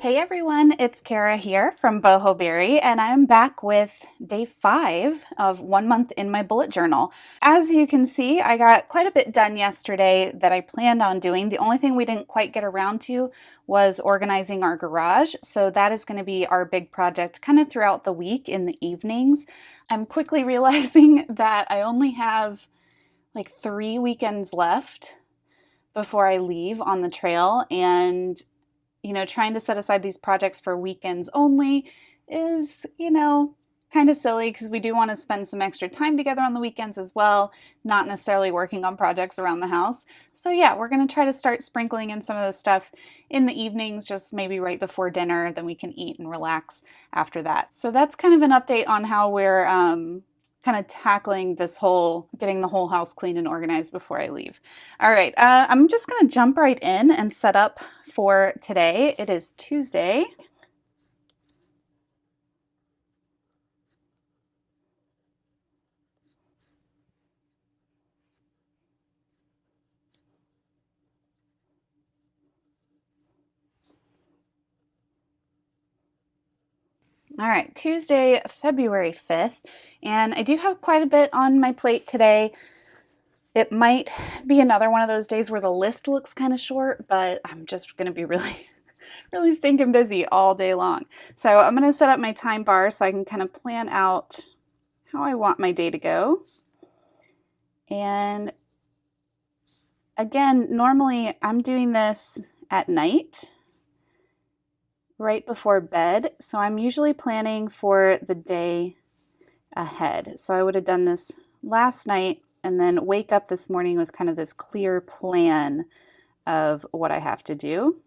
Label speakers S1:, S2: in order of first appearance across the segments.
S1: Hey everyone, it's Kara here from Boho, and I'm back with day 5 of 1 month in my bullet journal. As you can see, I got quite a bit done yesterday that I planned on doing. The only thing we didn't quite get around to was organizing our garage, so that is going to be our big project kind of throughout the week in the evenings. I'm quickly realizing that I only have like 3 weekends left before I leave on the trail, and trying to set aside these projects for weekends only is, kind of silly because we do want to spend some extra time together on the weekends as well, not necessarily working on projects around the house. So yeah, we're going to try to start sprinkling in some of the stuff in the evenings, just maybe right before dinner, then we can eat and relax after that. So that's kind of an update on how we're kind of tackling this whole getting the whole house clean and organized before I leave. All right, I'm just going to jump right in and set up for today. It is Tuesday. All right, Tuesday, February 5th, and I do have quite a bit on my plate today. It might be another one of those days where the list looks kind of short, but I'm just going to be really stinking busy all day long. So I'm going to set up my time bar so I can kind of plan out how I want my day to go. And again, normally I'm doing this at night, right before bed. So I'm usually planning for the day ahead. So I would have done this last night and then wake up this morning with kind of this clear plan of what I have to do.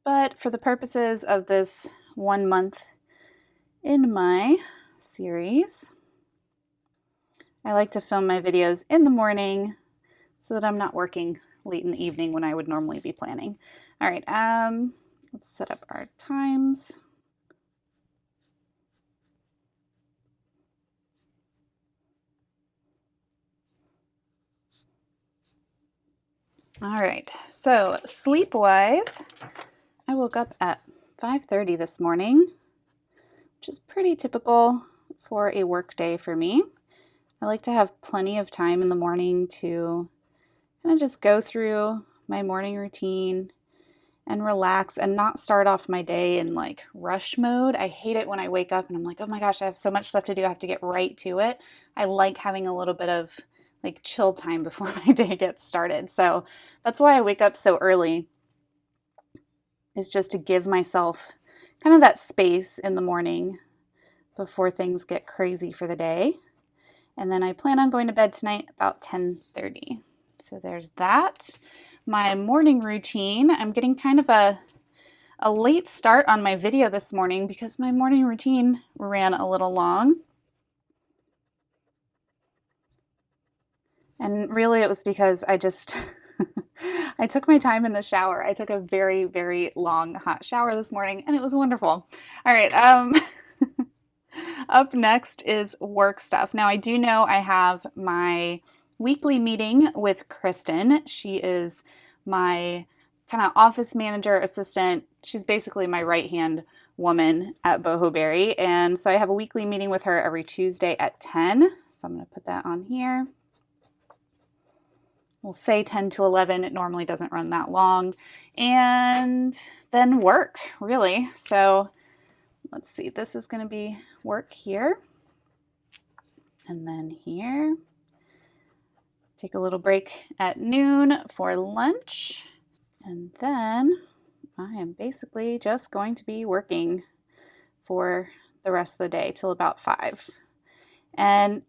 S1: But for the purposes of this 1 month in my series, I like to film my videos in the morning so that I'm not working late in the evening when I would normally be planning. All right, let's set up our times. All right, so sleep-wise, I woke up at 5:30 this morning, which is pretty typical for a work day for me. I like to have plenty of time in the morning to kind of just go through my morning routine and relax and not start off my day in like rush mode. I hate it when I wake up and I'm like, oh my gosh, I have so much stuff to do. I have to get right to it. I like having a little bit of like chill time before my day gets started. So that's why I wake up so early, is just to give myself kind of that space in the morning before things get crazy for the day. And then I plan on going to bed tonight about 10:30. So there's that. My morning routine, I'm getting kind of a late start on my video this morning because my morning routine ran a little long. And really it was because I took my time in the shower. I took a very, very long hot shower this morning and it was wonderful. All right, up next is work stuff. Now I do know I have my weekly meeting with Kristen. She is my kind of office manager assistant. She's basically my right-hand woman at Boho, and so I have a weekly meeting with her every Tuesday at 10. So I'm going to put that on here. We'll say 10 to 11. It normally doesn't run that long. And then work, really. So let's see. This is going to be work here. And then here. Take a little break at noon for lunch. And then I am basically just going to be working for the rest of the day till about 5. And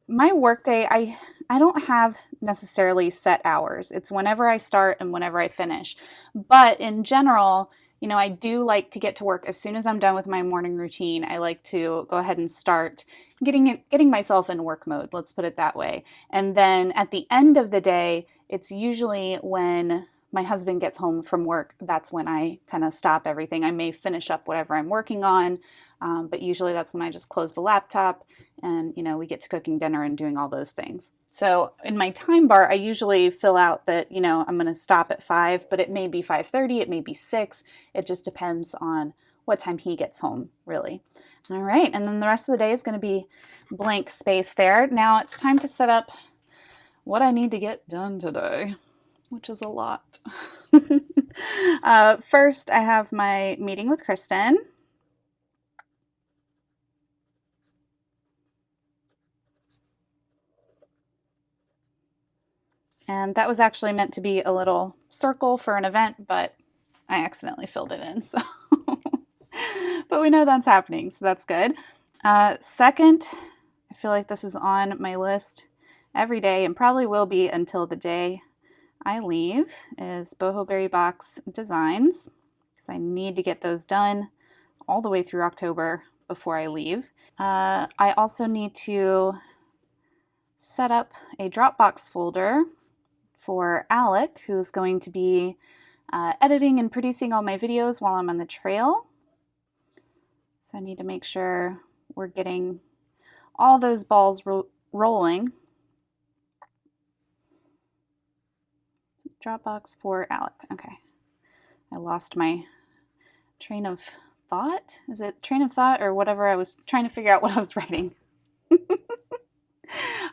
S1: my work day, I don't have necessarily set hours. It's whenever I start and whenever I finish. But in general, I do like to get to work as soon as I'm done with my morning routine. I like to go ahead and start getting myself in work mode, let's put it that way. And then at the end of the day, it's usually when my husband gets home from work, that's when I kind of stop everything. I may finish up whatever I'm working on, But usually that's when I just close the laptop and, we get to cooking dinner and doing all those things. So in my time bar, I usually fill out that, I'm going to stop at 5, but it may be 5:30, it may be 6. It just depends on what time he gets home, really. All right, and then the rest of the day is going to be blank space there. Now it's time to set up what I need to get done today, which is a lot. First, I have my meeting with Kristen. And that was actually meant to be a little circle for an event, but I accidentally filled it in, so. But we know that's happening, so that's good. Second, I feel like this is on my list every day and probably will be until the day I leave, is Boho Berry Box designs, because I need to get those done all the way through October before I leave. I also need to set up a Dropbox folder for Alec, who's going to be editing and producing all my videos while I'm on the trail. So I need to make sure we're getting all those balls rolling. Dropbox for Alec. Okay. I lost my train of thought. Is it train of thought or whatever? I was trying to figure out what I was writing.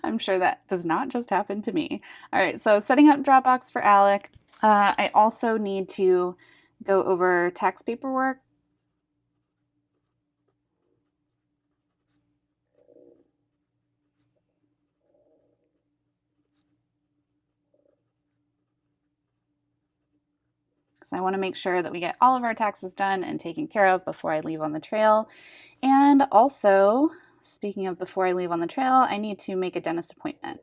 S1: I'm sure that does not just happen to me. All right, so setting up Dropbox for Alec. I also need to go over tax paperwork. Because I want to make sure that we get all of our taxes done and taken care of before I leave on the trail. And also, speaking of before I leave on the trail, I need to make a dentist appointment.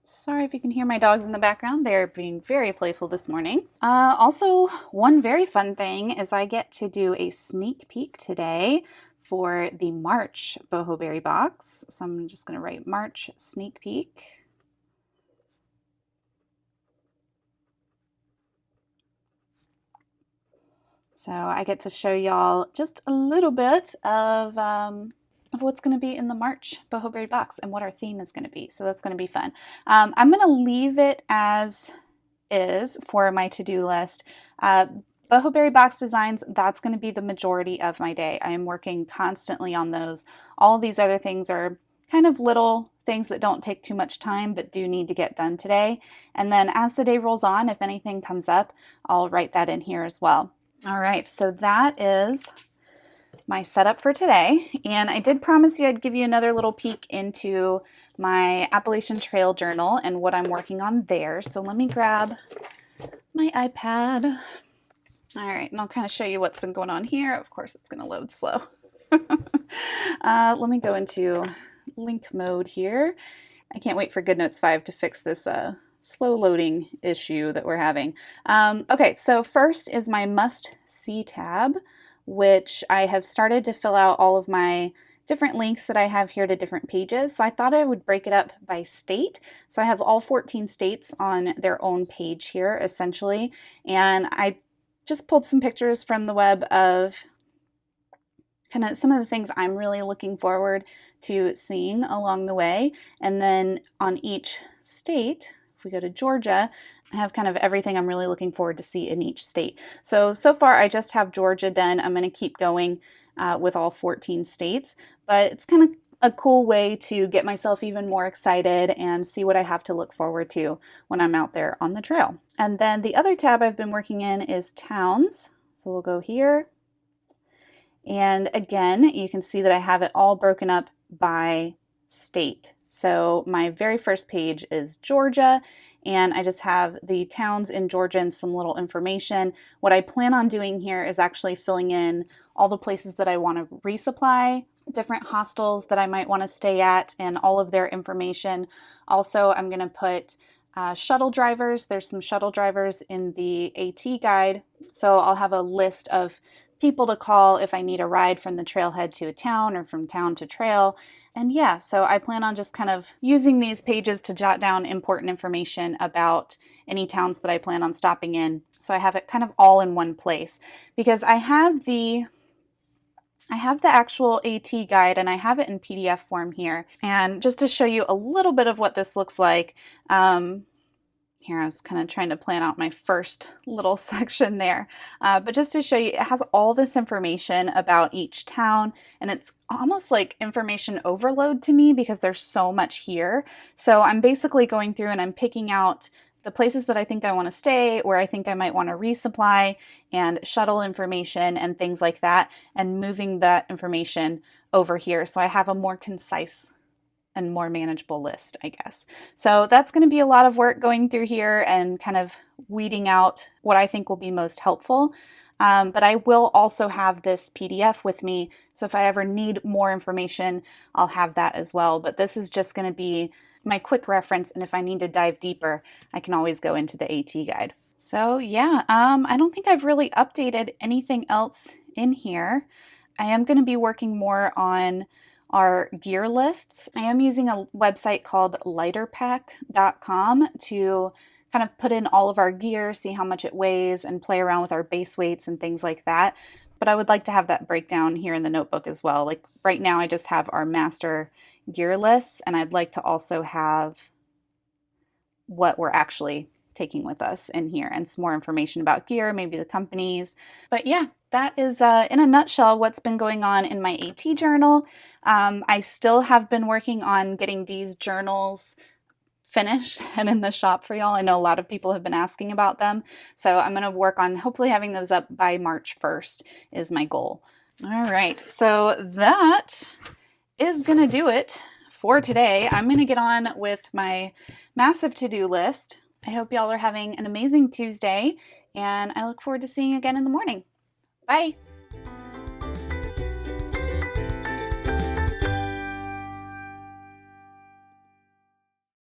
S1: Sorry if you can hear my dogs in the background. They're being very playful this morning. Also, one very fun thing is I get to do a sneak peek today for the March Boho Berry Box. So I'm just going to write March sneak peek. So I get to show y'all just a little bit of what's going to be in the March Boho Berry Box and what our theme is going to be. So that's going to be fun. I'm going to leave it as is for my to-do list. Boho Berry Box designs, that's going to be the majority of my day. I am working constantly on those. All of these other things are kind of little things that don't take too much time but do need to get done today. And then as the day rolls on, if anything comes up, I'll write that in here as well. All right, so that is my setup for today. And I did promise you I'd give you another little peek into my Appalachian Trail journal and what I'm working on there. So let me grab my iPad. All right, and I'll kind of show you what's been going on here. Of course, it's going to load slow. Let me go into link mode here. I can't wait for GoodNotes 5 to fix this slow loading issue that we're having. Okay, so first is my must see tab, which I have started to fill out all of my different links that I have here to different pages. So I thought I would break it up by state. So I have all 14 states on their own page here, essentially. And I just pulled some pictures from the web of kind of some of the things I'm really looking forward to seeing along the way. And then on each state, if we go to Georgia, I have kind of everything I'm really looking forward to see in each state. So far I just have Georgia done. I'm going to keep going with all 14 states, but it's kind of a cool way to get myself even more excited and see what I have to look forward to when I'm out there on the trail. And then the other tab I've been working in is towns. So we'll go here. And again, you can see that I have it all broken up by state. So my very first page is Georgia, and I just have the towns in Georgia and some little information. What I plan on doing here is actually filling in all the places that I want to resupply, different hostels that I might want to stay at, and all of their information. Also, I'm going to put shuttle drivers. There's some shuttle drivers in the AT guide. So I'll have a list of people to call if I need a ride from the trailhead to a town or from town to trail. And yeah, so I plan on just kind of using these pages to jot down important information about any towns that I plan on stopping in. So I have it kind of all in one place, because I have the actual AT guide and I have it in PDF form here. And just to show you a little bit of what this looks like, here I was kind of trying to plan out my first little section there. But just to show you, it has all this information about each town, and it's almost like information overload to me because there's so much here. So I'm basically going through and I'm picking out the places that I think I want to stay, where I think I might want to resupply, and shuttle information and things like that, and moving that information over here so I have a more concise and more manageable list, I guess. So that's going to be a lot of work going through here and kind of weeding out what I think will be most helpful. But I will also have this PDF with me, so if I ever need more information, I'll have that as well. But this is just going to be my quick reference, and if I need to dive deeper, I can always go into the AT guide. So yeah, I don't think I've really updated anything else in here. I am going to be working more on our gear lists. I am using a website called lighterpack.com to kind of put in all of our gear, see how much it weighs, and play around with our base weights and things like that. But I would like to have that breakdown here in the notebook as well. Like right now I just have our master gear lists, and I'd like to also have what we're actually taking with us in here and some more information about gear, maybe the companies. But yeah, that is in a nutshell what's been going on in my AT journal. I still have been working on getting these journals finished and in the shop for y'all. I know a lot of people have been asking about them, so I'm going to work on hopefully having those up by March 1st is my goal. All right, so that is going to do it for today. I'm going to get on with my massive to-do list. I hope y'all are having an amazing Tuesday, and I look forward to seeing you again in the morning. Bye!